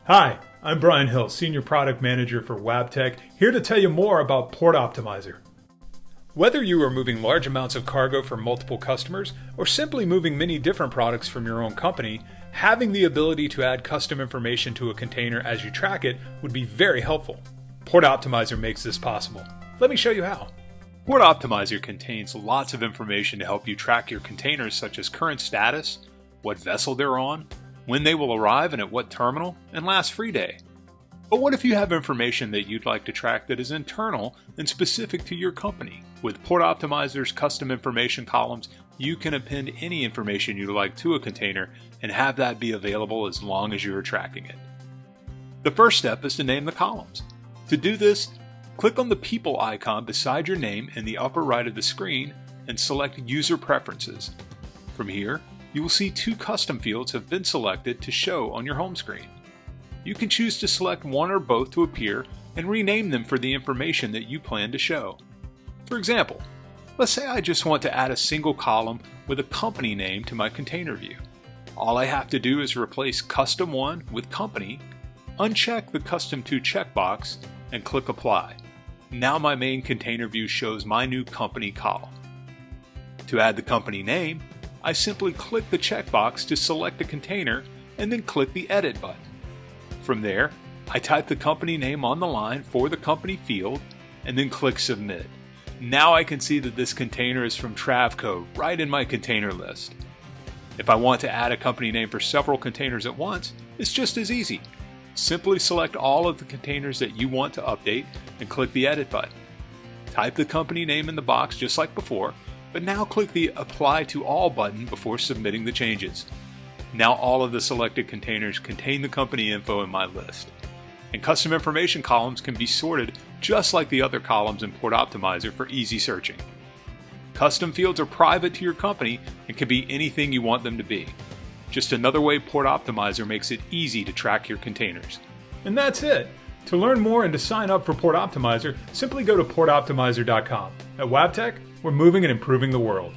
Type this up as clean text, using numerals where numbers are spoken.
Hi, I'm Brian Hill, Senior Product Manager for Wabtec, here to tell you more about Port Optimizer. Whether you are moving large amounts of cargo for multiple customers or simply moving many different products from your own company, having the ability to add custom information to a container as you track it would be very helpful. Port Optimizer makes this possible. Let me show you how. Port Optimizer contains lots of information to help you track your containers, such as current status, what vessel they're on, when they will arrive and at what terminal, and last free day. But what if you have information that you'd like to track that is internal and specific to your company? With Port Optimizer's custom information columns, you can append any information you'd like to a container and have that be available as long as you are tracking it. The first step is to name the columns. To do this, click on the People icon beside your name in the upper right of the screen and select User Preferences. From here, you will see two custom fields have been selected to show on your home screen. You can choose to select one or both to appear and rename them for the information that you plan to show. For example, let's say I just want to add a single column with a company name to my container view. All I have to do is replace Custom 1 with Company, uncheck the Custom 2 checkbox, and click Apply. Now my main container view shows my new company column. To add the company name, I simply click the checkbox to select a container and then click the Edit button. From there, I type the company name on the line for the company field and then click Submit. Now I can see that this container is from Travco right in my container list. If I want to add a company name for several containers at once, it's just as easy. Simply select all of the containers that you want to update and click the Edit button. Type the company name in the box just like before, but now click the Apply to All button before submitting the changes. Now all of the selected containers contain the company info in my list. And custom information columns can be sorted just like the other columns in Port Optimizer for easy searching. Custom fields are private to your company and can be anything you want them to be. Just another way Port Optimizer makes it easy to track your containers. And that's it. To learn more and to sign up for Port Optimizer, simply go to portoptimizer.com. At Wabtec, we're moving and improving the world.